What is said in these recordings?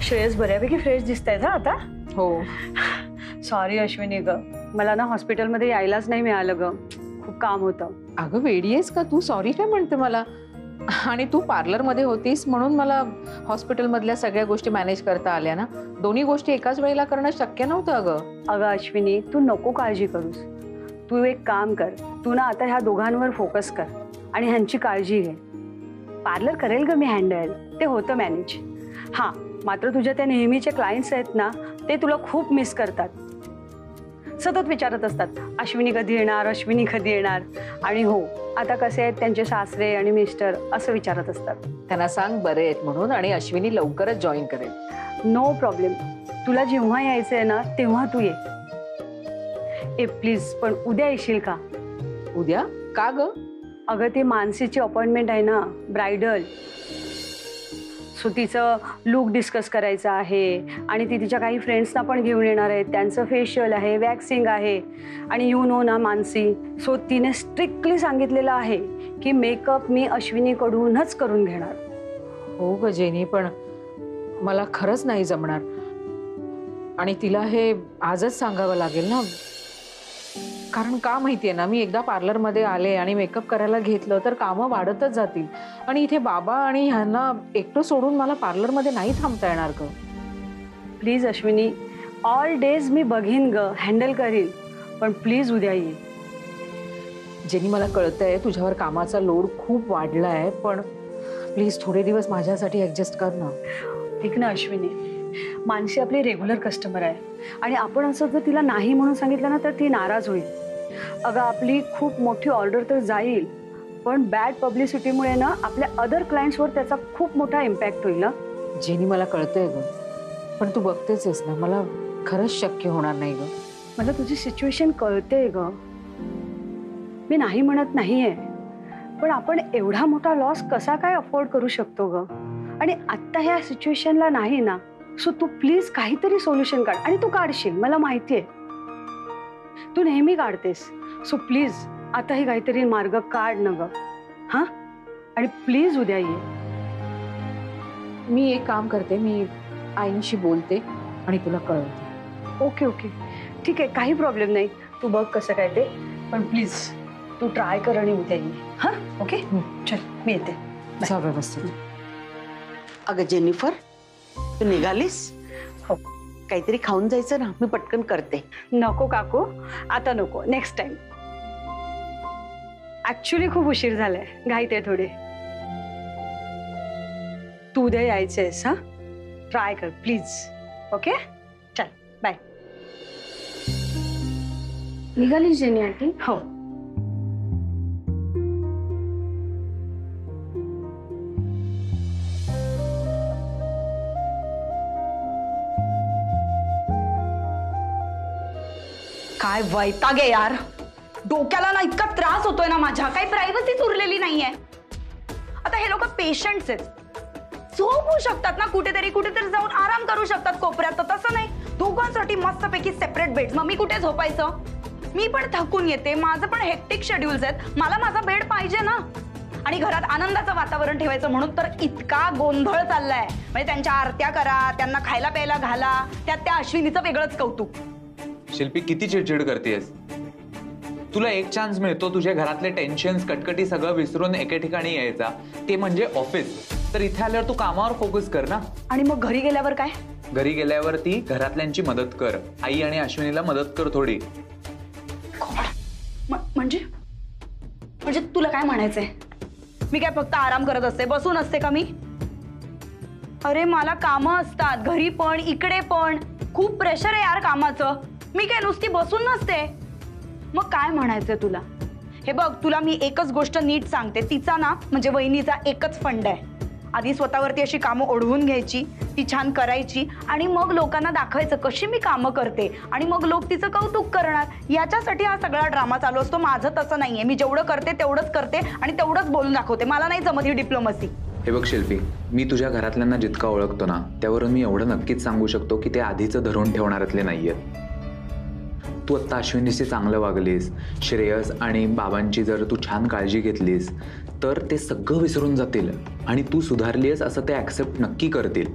श्रेयस बऱ्यापैकी फ्रेश दिसतायत हा आता. हो. सॉरी अश्विनी ग, मला ना हॉस्पिटलमध्ये यायलाच नाही मिळालं ग, खूप काम होतं. अगं वेडी आहेस का तू? सॉरी काय म्हणते मला? आणि तू पार्लरमध्ये होतीस म्हणून मला हॉस्पिटलमधल्या सगळ्या गोष्टी मॅनेज करता आल्या ना. दोन्ही गोष्टी एकाच वेळेला करणं शक्य नव्हतं अगं. अगं अश्विनी, तू नको काळजी करूस. तू एक काम कर, तू ना आता ह्या दोघांवर फोकस कर आणि ह्यांची काळजी घे. पार्लर करेल ग मी हँडल, ते होतं मॅनेज. हां, मात्र तुझ्या त्या नेहमीचे क्लायंट्स आहेत ना, ते तुला खूप मिस करतात. सतत विचारत असतात, अश्विनी कधी येणार, अश्विनी कधी येणार. आणि हो, आता कसे आहेत त्यांचे सासरे आणि मिस्टर असं विचारत असतात. त्यांना सांग बरे आहेत म्हणून आणि अश्विनी लवकरच जॉईन करेल. No problem. तुला जेव्हा यायचं आहे ना तेव्हा तू ये. ए प्लीज, पण उद्या येशील का? उद्या का ग? अगं ती मानसीची अपॉइंटमेंट आहे ना, ब्रायडल. सो तिचं लुक डिस्कस करायचं आहे आणि ती तिच्या काही फ्रेंड्सना पण घेऊन येणार आहे. त्यांचं फेशियल आहे, वॅक्सिंग आहे आणि यू नो ना मानसी, सो तिने स्ट्रिक्टली सांगितलेलं आहे की मेकअप मी अश्विनीकडूनच करून घेणार. हो ग जेनी, पण मला खरंच नाही जमणार आणि तिला हे आजच सांगावं लागेल ना. कारण का माहितीये ना, मी एकदा पार्लरमध्ये आले आणि मेकअप करायला घेतलं तर कामं वाढतच जातील आणि इथे बाबा आणि ह्यांना एकटं सोडून मला पार्लरमध्ये नाही थांबता येणार ग. प्लीज अश्विनी, ऑल डेज मी बघीन ग, हँडल करीन, पण प्लीज उद्या ये. जेनी मला कळतंय तुझ्यावर कामाचा लोड खूप वाढलाय, पण प्लीज थोडे दिवस माझ्यासाठी ऍडजस्ट कर ना. ठीक ना अश्विनी, मानसी आपली रेग्युलर कस्टमर आहे आणि आपण असं जर तिला नाही म्हणून सांगितलं ना तर ती नाराज होईल. अगं आपली खूप मोठी ऑर्डर तर जाईल, पण बॅड पब्लिसिटीमुळे ना आपल्या अदर क्लायंट्सवर त्याचा खूप मोठा इम्पॅक्ट होईल ना. जेनी मला कळतंय ग, पण तू बघतेच आहेस ना, मला खरंच शक्य होणार नाही ग. मला तुझी सिच्युएशन कळतेय ग, मी नाही म्हणत नाहीये, पण आपण एवढा मोठा लॉस कसा काय अफोर्ड करू शकतो ग. आणि आत्ता ह्या सिच्युएशनला नाही ना. सो तू प्लीज काहीतरी सोल्युशन काढ आणि तू काढशील, मला माहितीये तू नेहमी काढतेस. सो प्लीज आताही काहीतरी मार्ग काढ न ग. हा, आणि प्लीज उद्या ये. मी एक काम करते, मी आईंशी बोलते आणि तुला कळवते. ओके ओके, ठीक आहे, काही प्रॉब्लेम नाही. तू बघ कसं काय ते, पण प्लीज तू ट्राय कर आणि उद्या ये. हा ओके, चल मी येते. व्यवस्थित. अगं जेनिफर, तू निघालीस? हो. काहीतरी खाऊन जायचं ना, मी पटकन करते. नको काकू, आता नको, नेक्स्ट टाइम. ऍक्च्युली खूप उशीर झालाय, घाईत आहे थोडे. तू उद्या यायचंयस. हा, ट्राय कर प्लीज. ओके, चल बाय. निघाली जेनी आंटी? हो. काय वैताग आहे यार, डोक्याला ना इतका त्रास होतोय ना माझ्या, काही प्रायव्हसीच उरलेली नाहीये. आता हे लोक पेशंट्स आहेत, झोपू शकतात ना कुठेतरी जाऊन आराम करू शकतात कोपऱ्यात, तर तसं नाही. दोघांसाठी मस्तपैकी सेपरेट बेड्स. मग मी कुठे झोपायचं? मी पण थकून येते, माझं पण हेक्टिक शेड्यूल्स आहेत, मला माझा बेड पाहिजे ना. आणि घरात आनंदाचं वातावरण ठेवायचं म्हणून तर इतका गोंधळ चाललाय. म्हणजे त्यांच्या आरत्या करा, त्यांना खायला प्यायला घाला, त्यात त्या अश्विनीचं वेगळंच कौतुक. शिल्पी किती चिडचिड करतेस? तुला एक चान्स मिळतो तुझ्या घरातले टेन्शन्स कटकटी सगळं विसरून एके ठिकाणी यायचा, ते म्हणजे ऑफिस. तर इथे आल्यावर तू कामावर फोकस कर ना. आणि मग घरी गेल्यावर काय? घरी गेल्यावरती घरातल्यांची मदत कर, आई आणि अश्विनीला मदत कर थोडी. म्हणजे तुला काय म्हणायचंय? मी काय फक्त आराम करत असते, बसून असते का मी? अरे मला कामं असतात, घरी पण इकडे पण खूप प्रेशर आहे यार कामाचं. मी काय नुसती बसून नसते. मग काय म्हणायचंय तुला? हे बघ, तुला मी एकच गोष्ट नीट सांगते, तिचा ना म्हणजे वहिनीचा एकच फंड आहे. आधी स्वतःवरती अशी कामं ओढवून घ्यायची, ती छान करायची आणि मग लोकांना दाखवायचं कशी मी कामं करते आणि मग लोक तिचं कौतुक करणार. याच्यासाठी हा सगळा ड्रामा चालू असतो. माझं तसं नाहीये, मी जेवढं करते तेवढंच करते आणि तेवढंच बोलून दाखवते. मला नाही जमत ही डिप्लोमसी. हे बघ शिल्पी, मी तुझ्या घरातल्यांना जितका ओळखतो ना, त्यावरून मी एवढं नक्कीच सांगू शकतो की ते आधीचं धरून ठेवणाऱ्यातले नाहीयेत. तू आत्ता अश्विनीशी चांगलं वागलीस, श्रेयस आणि बाबांची जर तू छान काळजी घेतलीस तर ते सगळं विसरून जातील आणि तू सुधारलीस असं ते ॲक्सेप्ट नक्की करतील.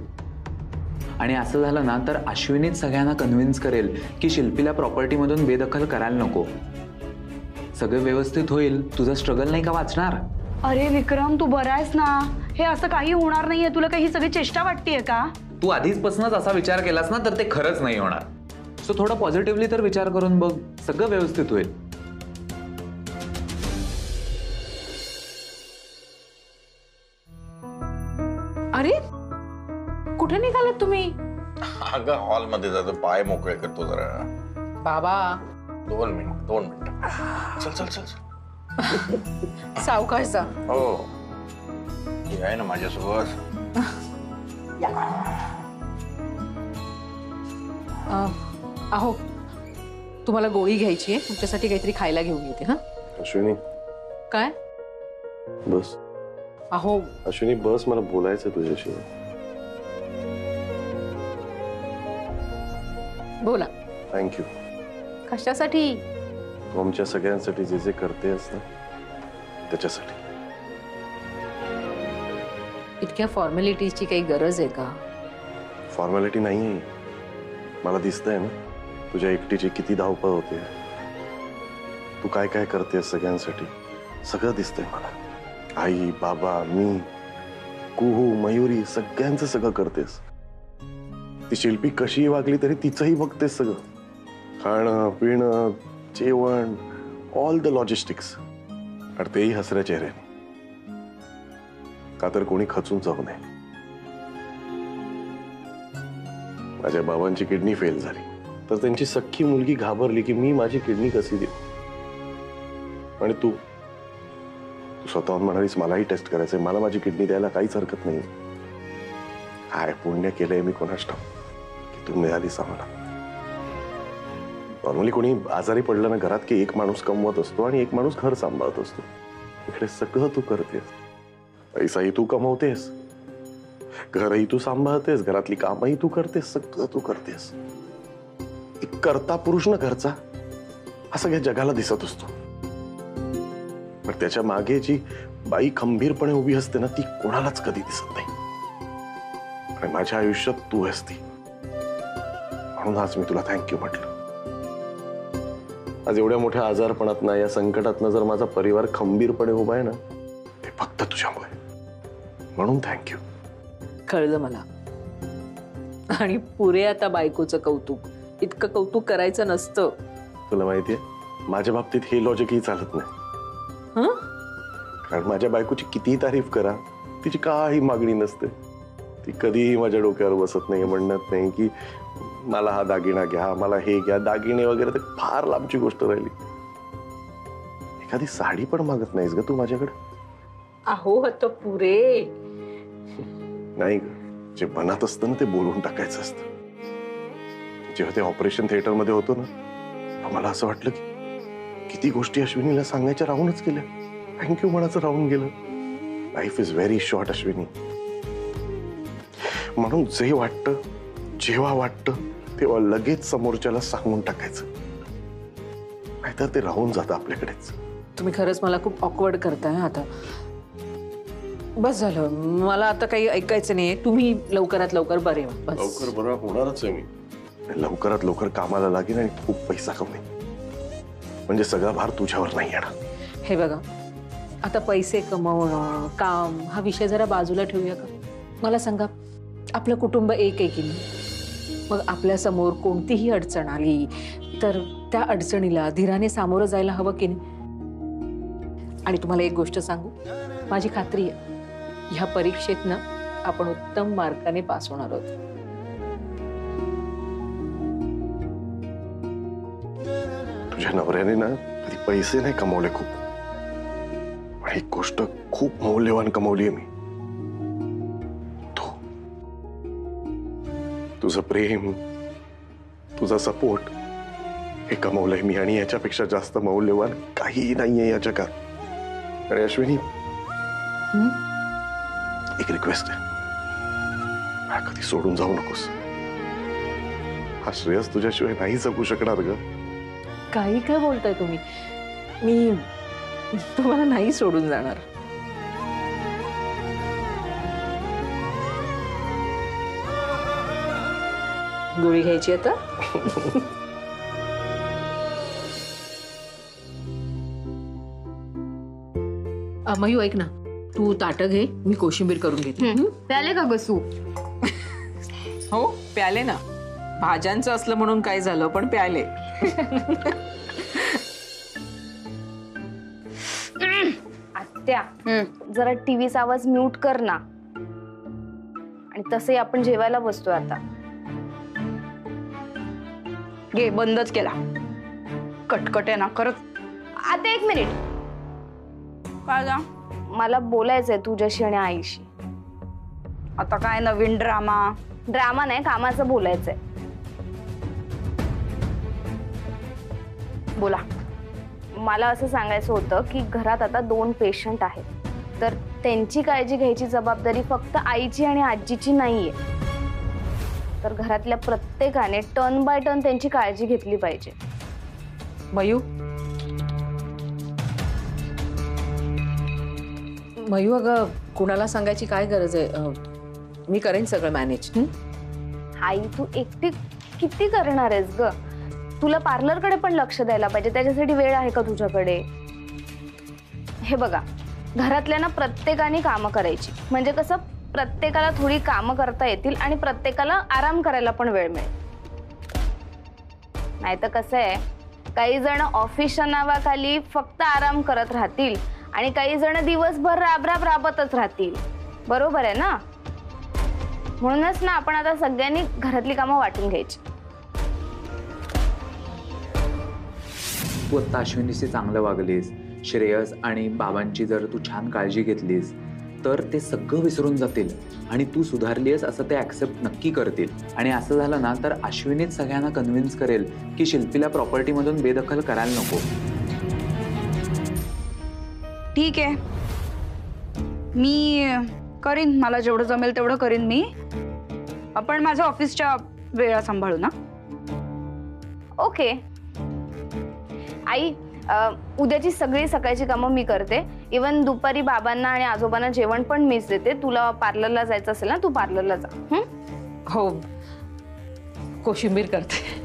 आणि असं झालं ना तर अश्विनीच सगळ्यांना कन्व्हिन्स करेल की शिल्पीला प्रॉपर्टीमधून बेदखल करायला नको. सगळं व्यवस्थित होईल, तुझा स्ट्रगल नाही का वाचणार. अरे विक्रम, तू बरा आहेस ना? हे असं काही होणार नाहीये. तुला काही सगळी चेष्टा वाटतेय का? तू आधीचपासूनच असा विचार केलास ना तर ते खरंच नाही होणार. सो थोडा पॉझिटिव्हली तर विचार करून बघ, सगळं व्यवस्थित होईल. अरे कुठे निघालात तुम्ही? अगं हॉलमध्ये जातो, पाय मोकळे करतो जरा. बाबा 2 मिनिट. चल चल चल चल. सावकाश जा. हो, ही आहे ना माझ्यासोबत. अहो तुम्हाला गोळी घ्यायची आहे, तुमच्यासाठी काहीतरी खायला घेऊन येते. हा अश्विनी काय? बस. अहो अश्विनी बस, मला बोलायचं तुझ्याशी. बोला. थँक्यू. कशासाठी? तू आमच्या सगळ्यांसाठी जे जे करतेस ना त्याच्यासाठी. इतक्या फॉर्मॅलिटीजची काही गरज आहे का? फॉर्मॅलिटी नाही आहे. मला दिसतंय ना तुझ्या एकटीची किती धावपळ होते. तू काय काय करतेस सगळ्यांसाठी, सगळं दिसतंय मला. आई, बाबा, मी, कुहू, मयुरी, सगळ्यांचं सगळं करतेस. ती शिल्पी कशीही वागली तरी तिचंही बघतेस सगळं. खाणं पिणं, जेवण, ऑल द लॉजिस्टिक्स. आणि तेही हसऱ्या चेहऱ्याने, का तर कोणी खचून जाऊ नये. माझ्या बाबांची किडनी फेल झाली तर त्यांची सख्खी मुलगी घाबरली की मी माझी किडनी कशी देऊ. आणि तू स्वतःहून म्हणालीस मलाही टेस्ट करायचंय, मला माझी किडनी द्यायला काहीच हरकत नाही. काय पुण्य केलंय मी कोणास ठाऊक की तू मिळालीस आम्हाला. नॉर्मली कोणी आजारी पडलं ना घरात की एक माणूस कमवत असतो आणि एक माणूस घर सांभाळत असतो. इकडे सगळं तू करतेस. पैसाही तू कमवतेस, घरही तू सांभाळतेस, घरातली कामही तू करतेस, सगळं तू करतेस. एक करता पुरुष ना घरचा हा सगळ्या जगाला दिसत असतो. पण त्याच्या मागे जी बाई खंबीरपणे उभी असते ना ती कोणालाच कधी दिसत नाही. आणि माझ्या आयुष्यात तू असती म्हणून आज मी तुला थँक्यू म्हटलं. आज एवढ्या मोठ्या आजारपणातनं, या संकटातनं जर माझा परिवार खंबीरपणे उभा आहे ना ते फक्त तुझ्यामुळे, म्हणून थँक्यू. कळलं मला. आणि पुरे आता बायकोचं कौतुक. इतकं कौतुक करायचं नसतं. तुला माहितीये माझ्या बाबतीत हे लॉजिकही चालत नाही. कारण माझ्या बायकोची कितीही तारीफ करा तिची काही मागणी नसते. ती कधीही माझ्या डोक्यावर बसत नाही, म्हणत नाही की मला हा दागिना घ्या, मला हे घ्या. दागिने वगैरे तर फार लांबची गोष्ट राहिली. एखादी साडी पण मागत नाहीस ग तू माझ्याकडे. अहो आता पुरे. नाही ग, जे मनात असतं ना ते बोलून टाकायचं असतं. जेव्हा ते ऑपरेशन थिएटर मध्ये होतो ना मला असं वाटलं की किती गोष्टी अश्विनीला सांगायच्या राहूनच गेल्या. थँक्यू म्हणायचं राहून गेलं. Life is very short Ashwini. म्हणून जे वाटतं जेव्हा वाटतं तेव्हा लगेच समोरच्याला सांगून टाकायचं, नाहीतर ते राहून जातं आपल्याकडेच. तुम्ही खरंच मला खूप ऑकवर्ड करताय. आता बस झालं, मला आता काही ऐकायचं नाहीये. तुम्ही लवकरात लवकर बरे व्हा. बस. लवकर बरं होणारच आहे मी. लवकरात लवकर कामाला लागेल आणि खूप पैसा कमवेन, म्हणजे सगळा भार तुझ्यावर नाही येणार. हे बघा, आता पैसे कमवणं, काम हा विषय जरा बाजूला ठेवूया का? मला सांगा, आपलं कुटुंब एक आहे की नाही? मग आपल्या समोर कोणतीही अडचण आली तर त्या अडचणीला धीराने सामोरं जायला हवं की नाही? आणि तुम्हाला एक गोष्ट सांगू, माझी खात्री आहे ह्या परीक्षेतनं आपण उत्तम मार्काने पास होणार आहोत. तुझ्या नवऱ्याने ना कधी पैसे नाही कमवले खूप, पण एक गोष्ट खूप मौल्यवान कमवली आहे मी. तुझं प्रेम, तुझा सपोर्ट हे कमवलंय मी. आणि याच्यापेक्षा जास्त मौल्यवान काहीही नाहीये या जगात. आणि अश्विनी, एक रिक्वेस्ट आहे, मला कधी सोडून जाऊ नकोस. हा श्रेयस तुझ्याशिवाय नाही जगू शकणार ग. काही काय बोलताय तुम्ही? मी तुम्हाला नाही सोडून जाणार. गोळी घ्यायची आता. मयू ऐक ना, तू ताटं घे, मी कोशिंबीर करून घेते. प्याले का गसू? हो प्याले ना. भाज्यांचं असलं म्हणून काय झालं, पण प्याले. आत्या जरा टीव्हीचा आवाज म्यूट कर ना. आणि तसंही आपण जेवायला बसतोय आता. घे, बंदच केला. कटकट आहे ना खरंच. आता एक मिनिट, काय जा? मला बोलायचंय तुझ्याशी आणि आईशी. आता काय नवीन ड्रामा? ड्रामा नाही, कामाचं बोलायचंय. बोला. मला असं सांगायचं होतं की घरात आता 2 पेशंट आहेत, तर त्यांची काळजी घ्यायची जबाबदारी फक्त आईची आणि आजीची नाहीये. तर घरातल्या प्रत्येकाने टर्न बाय टर्न त्यांची काळजी घेतली पाहिजे. मयू, मयू अगं कुणाला सांगायची काय गरज आहे? मी करेन सगळं मॅनेज. आई तू एकटी किती करणार आहेस ग? तुला पार्लरकडे पण लक्ष द्यायला पाहिजे. त्याच्यासाठी वेळ आहे का तुझ्याकडे? हे बघा, घरातल्या प्रत्येकाने कामं करायची, म्हणजे कसं प्रत्येकाला थोडी कामं करता येतील आणि प्रत्येकाला आराम करायला पण वेळ मिळेल. नाही तर कसं आहे, काही जण ऑफिसच्या नावाखाली फक्त आराम करत राहतील आणि काही जण दिवसभर राबतच राहतील. बरोबर आहे ना? म्हणूनच ना आपण आता सगळ्यांनी घरातली कामं वाटून घ्यायची. तू आता अश्विनीशी चांगलं वागलीस, श्रेयस आणि बाबांची जर तू छान काळजी घेतलीस तर ते सगळं विसरून जातील आणि तू सुधारलीस असं ते ऍक्सेप्ट नक्की करतील. आणि असं झालं ना तर अश्विनीच सगळ्यांना कन्व्हिन्स करेल की शिल्पीला प्रॉपर्टीमधून बेदखल करायला नको. ठीक आहे, मी करीन. मला जेवढं जमेल तेवढं करीन मी. आपण माझ्या ऑफिसच्या वेळा सांभाळू ना? ओके आई, उद्याची सगळी सकाळची कामं मी करते. इवन दुपारी बाबांना आणि आजोबांना जेवण पण मीच देते. तुला पार्लरला जायचं असेल ना, तू पार्लरला जा. हो, कोशिंबीर करते.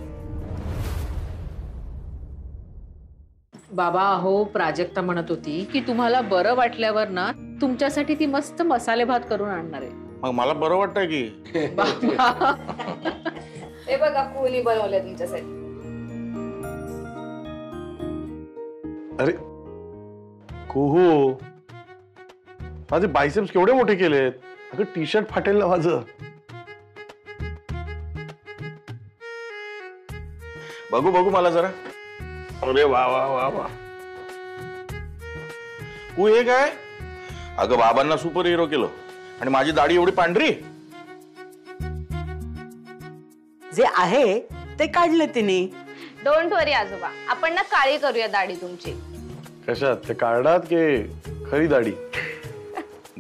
बाबा, हो प्राजक्ता म्हणत होती की तुम्हाला बरं वाटल्यावर ना तुमच्यासाठी ती मस्त मसाले भात करून आणणार आहे. मग मला बरं वाटतंय की. हे बघा, कुणी बनवलंय तुमच्यासाठी. अरे कुहू, माझे बायसेप्स केवढे मोठे केलेत. अगं टी शर्ट फाटेल ना माझं. बघू बघू मला जरा. अरे वा वा वा वा. तू हे काय? अगं बाबांना सुपर हिरो केलं आणि माझी दाढी एवढी पांढरी. जे आहे ते काढलं तिने. डोंट वरी आजोबा, आपण ना काळी करूया दाढी तुमची. कशात? ते काढणार की खरी दाढी?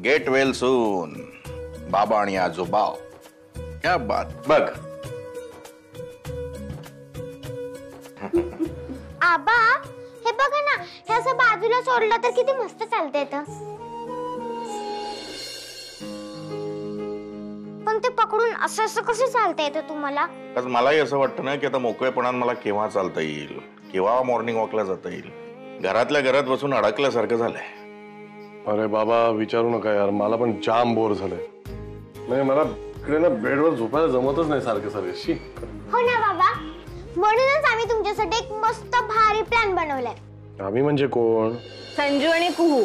Get well soon. बाबा आणि आजोबा, क्या बात. बघ आबा, हे बघा ना, हे असं बाजूला सोडलं तर किती मस्त चालतंय. पण ते पकडून असं असं कसं चालता येतं तुम्हाला? मलाही असं वाटतं ना की आता मोकळेपणात मला केव्हा चालता येईल, केव्हा मॉर्निंग वॉकला जाता येईल. घरातल्या घरात बसून अडकल्यासारखं झालंय. अरे बाबा विचारू नका यार, मला पण जाम बोर झालंय. नाही, मला इकडे ना बेडवर झोपायला जमतच नाही सारखं सारखं. हो ना बाबा, म्हणूनच आम्ही तुमच्यासाठी एक मस्त भारी प्लॅन बनवलाय. आम्ही म्हणजे कोण? संजू आणि कुहू.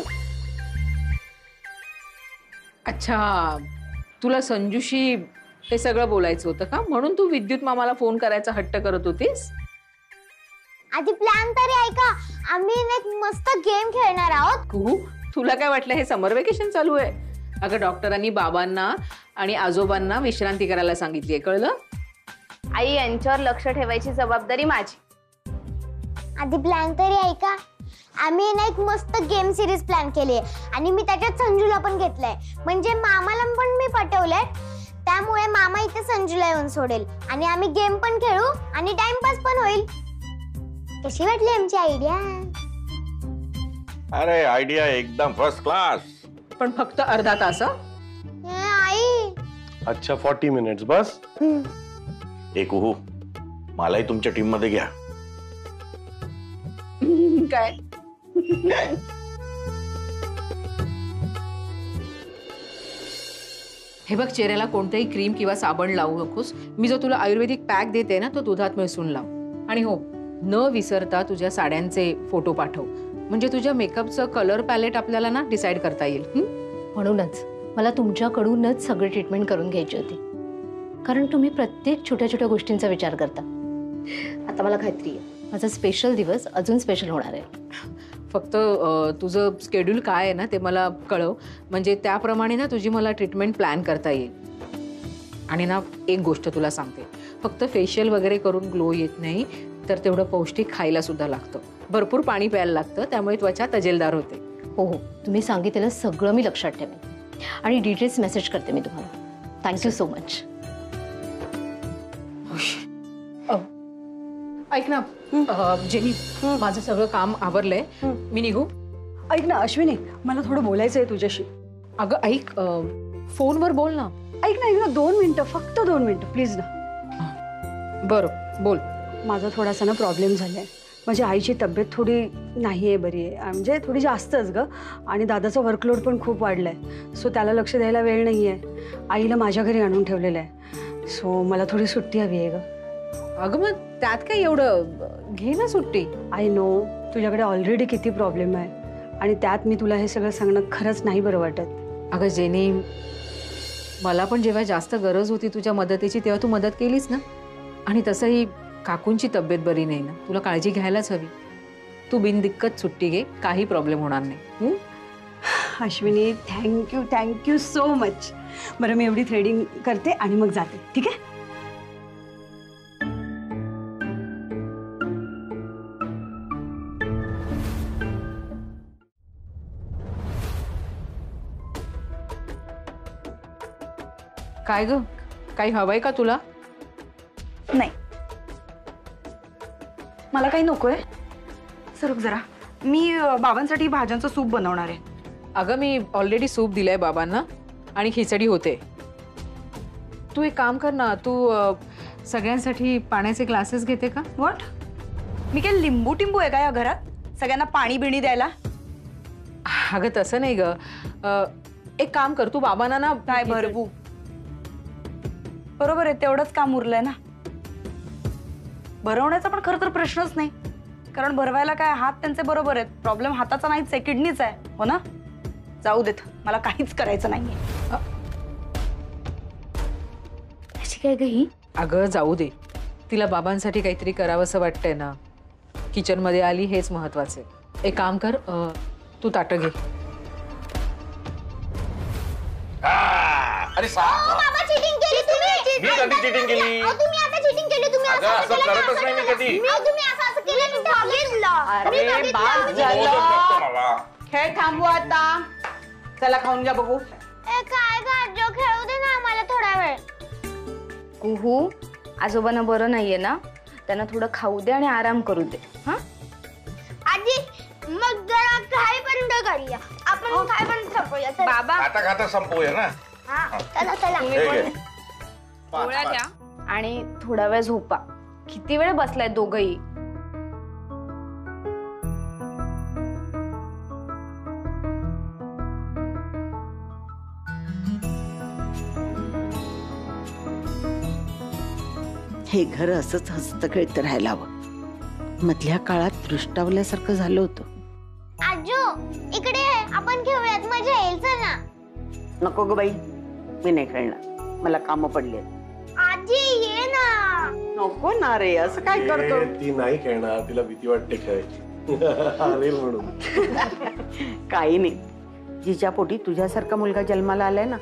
अच्छा, तुला संजूशी हे सगळं बोलायचं होतं का? म्हणून तू विद्युत मामाला फोन करायचा हट्ट करत होतीस? आधी प्लॅन तरी ऐका. आम्ही एक मस्त गेम खेळणार आहोत. कुहू, तुला काय वाटलं हे समर वेकेशन चालू आहे? अगं डॉक्टरांनी बाबांना आणि आजोबांना विश्रांती करायला सांगितलीये, कळलं? आई, यांच्यावर लक्ष ठेवायची जबाबदारी माझी. आधी प्लॅन तरी ऐका. आम्ही एक मस्त गेम सिरीज प्लॅन केली आहे आणि मी त्याच्यात संजूला पण घेतलंय. म्हणजे मामाला पण मी पटवलंय. त्यामुळे मामा इथे संजूला येऊन सोडेल आणि आम्ही गेम पण खेळू आणि टाइमपास पण होईल. कशी वाटली आमची आयडिया? अरे आयडिया एकदम फर्स्ट क्लास. पण फक्त अर्धा तास. आई, अच्छा 40 मिनिट्स बस. ए कुहू, मलाही तुमच्या टीम मध्ये घ्या. काय हे बघ, चेहऱ्याला कोणतेही क्रीम किंवा साबण लावू नकोस. मी जो तुला आयुर्वेदिक पॅक देते ना, तो दुधात मिसळून लाव. आणि हो, न विसरता तुझ्या साड्यांचे फोटो पाठव, म्हणजे तुझ्या मेकअपचं कलर पॅलेट आपल्याला ना डिसाईड करता येईल. म्हणूनच मला तुमच्याकडूनच सगळी ट्रीटमेंट करून घ्यायची होती, कारण तुम्ही प्रत्येक छोट्या छोट्या गोष्टींचा विचार करता. आता मला खात्री आहे माझा स्पेशल दिवस अजून स्पेशल होणार आहे. फक्त तुझं स्केड्यूल काय आहे ना ते मला कळव, म्हणजे त्याप्रमाणे ना तुझी मला ट्रीटमेंट प्लॅन करता येईल. आणि ना एक गोष्ट तुला सांगते, फक्त फेशियल वगैरे करून ग्लो येत नाही, तर तेवढं पौष्टिक खायला सुद्धा लागतं. भरपूर पाणी प्यायला लागतं, त्यामुळे त्वचा तजेलदार होते. हो हो, तुम्ही सांगितलेलं सगळं मी लक्षात ठेवेन आणि डिटेल्स मेसेज करते मी तुम्हाला. Thank you so much. ऐक ना जेनी, माझं सगळं काम आवरलंय, मी निघू? ऐक ना अश्विनी, मला थोडं बोलायचं आहे तुझ्याशी. अगं ऐक, फोनवर बोल ना. ऐक ना 2 मिनिटं, फक्त 2 मिनिटं प्लीज ना. बरं बोल. माझा थोडासा ना प्रॉब्लेम झालाय. माझ्या आईची तब्येत थोडी नाही आहे बरी आहे, म्हणजे थोडी जास्तच ग. आणि दादाचा वर्कलोड पण खूप वाढलाय, सो त्याला लक्ष द्यायला वेळ नाही आहे. आईला माझ्या घरी आणून ठेवलेलं आहे, सो मला थोडी सुट्टी हवी आहे ग. अगं मग त्यात काय एवढं, घे ना सुट्टी. आय नो तुझ्याकडे ऑलरेडी किती प्रॉब्लेम आहे, आणि त्यात मी तुला हे सगळं सांगणं खरंच नाही बरं वाटत. अगं जेनी, मला पण जेव्हा जास्त गरज होती तुझ्या मदतीची तेव्हा तू मदत केलीस ना. आणि तसंही काकूंची तब्येत बरी नाही ना, तुला काळजी घ्यायलाच हवी. तू बिनदिक्कत सुट्टी घे, काही प्रॉब्लेम होणार नाही. Ashwini thank you so much. बरं मी एवढी थ्रेडिंग करते आणि मग जाते, ठीक आहे? काय ग, काही हवंय का तुला? नाही, मला काही नकोय. सरक जरा, मी बाबांसाठी भाज्यांचं सूप बनवणार आहे. अगं मी ऑलरेडी सूप दिलंय बाबांना आणि खिचडी होते. तू एक काम कर ना, तू सगळ्यांसाठी पाण्याचे ग्लासेस घेते का? व्हॉट? मी काय लिंबू टिंबू आहे का या घरात सगळ्यांना पाणी बिणी द्यायला? अगं तसं नाही ग, एक काम कर, तू बाबांना ना काय भरवू? बरोबर आहे, तेवढंच काम उरलंय ना. भरवण्याचा पण खरं तर प्रश्नच नाही, कारण भरवायला काय हात त्यांचे बरोबर आहेत. प्रॉब्लेम हाताचा नाहीच आहे, किडनीचा आहे. हो ना? जाऊ देत, मला काहीच करायचं नाहीये. अशी काय गही? अगं जाऊ दे, तिला बाबांसाठी काहीतरी करावंसं वाटतंय ना. किचन मध्ये आली हेच महत्वाचं आहे. एक काम कर, तू ताटं घे. अरे बाबा चीटिंग केली तुम्ही. मी कधी cheating केली? तुम्ही आता चीटिंग केली. तुम्ही अगं, असं करतच नाही मी कधी. तुम्ही असं केलं, मी बघितलं. अरे बाप बोलत नसतो मला. खेळ थांबू आता. चला खाऊन घ्या बघू. काय गाजो, खेळू दे ना आम्हाला थोडा वेळ. कुहू, आजोबांना बरं नाहीये ना, त्यांना थोडं खाऊ दे आणि आराम करू दे. हा आजी, मग जरा काय बंद करूया. आपण काय बंद संपूया. बाबा, खाता खाता संपवूया ना. हा चला चला. हे घे. गोळ्या घ्या आणि थोडा वेळ झोपा. किती वेळ बसलाय दोघही? हे घर असंच हस्तखेळत राहायला हवं. मधल्या काळात दृष्टावल्यासारखं झालं होतं. आजो, इकडे ये, आपण खेळूयात, मजा येईल. चल ना. नको ग बाई, मी नाही खेळणार, मला कामं पडली. आजी ये ना. नको ना रे, असं काय करतो? ती नाही खेळणार, तिला भीती वाटते खेळायची. हरेल म्हणून. काही नाही, जिच्या पोटी तुझ्यासारखा मुलगा जन्माला आलाय ना,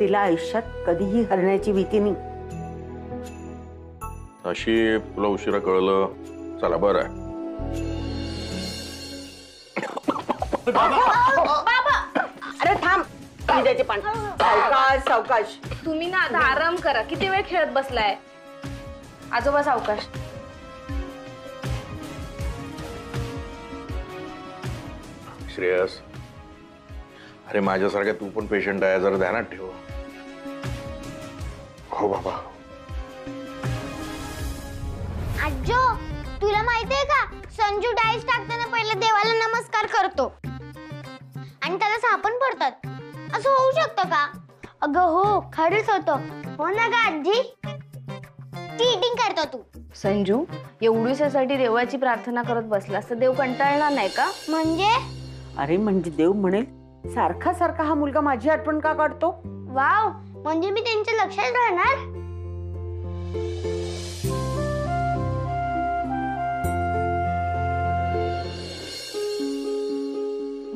तिला आयुष्यात कधीही हरण्याची भीती नाही. अशी तुला उशिरा कळलं, चला बरं आहे. अरे थांब, पिण्याचे पाणी. सावकाश सावकाश. तुम्ही ना आता आराम करा. किती वेळ खेळत बसलाय? आजोबा सावकाश. श्रेयस, अरे माझ्यासारख्या तू पण पेशंट आहे, जरा ध्यानात ठेव. हो बाबा. आजो, तुला माहितीये का संजू डायस टाकताना पहिले देवाला नमस्कार करतो आणि त्याला सापण पडतात. असं होऊ शकतं का? अगं हो, खरंच होतं. हो ना ग आजी? चीटिंग करतो तू. संजू, एवढीसाठी देवाची प्रार्थना करत बसलास तर देव कंटाळणार नाही का? म्हणजे अरे म्हणजे देव म्हणेल सारखा सारखा हा मुलगा माझी आठवण का काढतो? वाव, म्हणजे मी त्यांच्या लक्षात राहणार.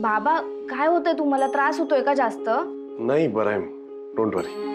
बाबा, काय होतंय तुम्हाला? त्रास होतोय का जास्त? नाही, बरं आहे, डोंट वरी.